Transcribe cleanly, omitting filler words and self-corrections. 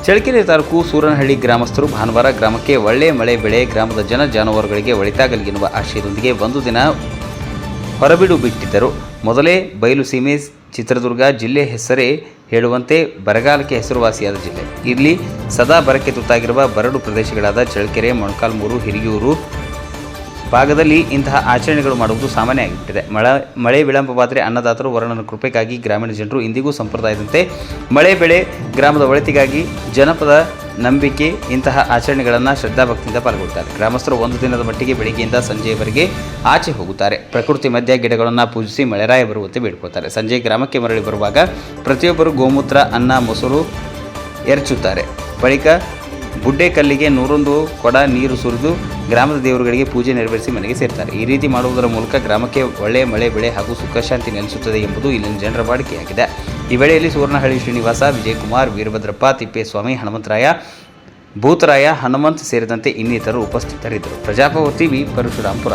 ಚಳ್ಳಕೆರೆ ತಾಲೂಕು ಸೂರನಹಳ್ಳಿ ಗ್ರಾಮಸ್ಥರು ಭಾನುವಾರ ಗ್ರಾಮಕ್ಕೆ ಒಳ್ಳೆ ಮಳೆ ಬೆಳೆ ಗ್ರಾಮದ ಜಾನುವಾರುಗಳಿಗೆ ಒಳಿತಾಗಲಿ ಎನ್ನುವ ಆಶಯದೊಂದಿಗೆ ಒಂದು ದಿನ ಹೊರಬಿಡು ಬಿಟ್ಟಿದ್ದರು. ಮೊದಲೇ ಬಯಲು ಸೀಮೆ ಚಿತ್ರದುರ್ಗ ಜಿಲ್ಲೆ ಹೆಸರೇ ಹೇಳುವಂತೆ ಬರಗಾಲಕ್ಕೆ ಹೆಸರುವಾಸಿಯಾದ ಜಿಲ್ಲೆ. ಇಲ್ಲಿ ಸದಾ ಬರಕ್ಕೆ ತುತ್ತಾಗಿರುವ ಬರಡು ಪ್ರದೇಶಗಳಾದ ಚಳ್ಳಕೆರೆ, ಮೊಳಕಾಲ್ಮೂರು, ಹಿರಿಯೂರು ಭಾಗದಲ್ಲಿ ಇಂತಹ ಆಚರಣೆಗಳು ಮಾಡುವುದು ಸಾಮಾನ್ಯ ಆಗಿಬಿಟ್ಟಿದೆ. ಮಳೆ ವಿಳಂಬವಾದರೆ ಅನ್ನದಾತರು ವರುಣನ ಕೃಪೆಗಾಗಿ ಗ್ರಾಮೀಣ ಜನರು ಇಂದಿಗೂ ಸಂಪ್ರದಾಯದಂತೆ ಮಳೆ ಬೆಳೆ ಗ್ರಾಮದ ಒಳಿತಿಗಾಗಿ ಜನಪದ ನಂಬಿಕೆ ಇಂತಹ ಆಚರಣೆಗಳನ್ನು ಶ್ರದ್ಧಾಭಕ್ತಿಯಿಂದ ಪಾಲ್ಗೊಳ್ಳುತ್ತಾರೆ. ಗ್ರಾಮಸ್ಥರು ಒಂದು ದಿನದ ಮಟ್ಟಿಗೆ ಬೆಳಗ್ಗೆಯಿಂದ ಸಂಜೆಯವರೆಗೆ ಆಚೆ ಹೋಗುತ್ತಾರೆ. ಪ್ರಕೃತಿ ಮಧ್ಯ ಗಿಡಗಳನ್ನು ಪೂಜಿಸಿ ಮಳೆರಾಯ ಬರುವಂತೆ ಬೇಡಿಕೊಳ್ತಾರೆ. ಸಂಜೆ ಗ್ರಾಮಕ್ಕೆ ಮರಳಿ ಬರುವಾಗ ಪ್ರತಿಯೊಬ್ಬರು ಗೋಮೂತ್ರ, ಅನ್ನ, ಮೊಸರು ಎರಚುತ್ತಾರೆ. ಬಳಿಕ ಗುಡ್ಡೆಕಲ್ಲಿಗೆ 101 ಕೊಡ ನೀರು ಸುರಿದು ಗ್ರಾಮದ ದೇವರುಗಳಿಗೆ ಪೂಜೆ ನೆರವೇರಿಸಿ ಮನೆಗೆ ಸೇರ್ತಾರೆ. ಈ ರೀತಿ ಮಾಡುವುದರ ಮೂಲಕ ಗ್ರಾಮಕ್ಕೆ ಒಳ್ಳೆಯ ಮಳೆ ಬೆಳೆ ಹಾಗೂ ಸುಖ ಶಾಂತಿ ನೆಲೆಸುತ್ತದೆ ಎಂಬುದು ಇಲ್ಲಿನ ಜನರ ವಾಡಿಕೆಯಾಗಿದೆ. ಈ ವೇಳೆಯಲ್ಲಿ ಸುವರ್ಣಹಳ್ಳಿ ಶ್ರೀನಿವಾಸ, ವಿಜಯಕುಮಾರ್, ವೀರಭದ್ರಪ್ಪ, ತಿಪ್ಪೇಸ್ವಾಮಿ, ಹನುಮಂತರಾಯ, ಭೂತರಾಯ, ಹನುಮಂತ್ ಸೇರಿದಂತೆ ಇನ್ನಿತರರು ಉಪಸ್ಥಿತರಿದ್ದರು. ಪ್ರಜಾಪವರ್ ಟಿವಿ, ಪರಶುರಾಂಪುರ.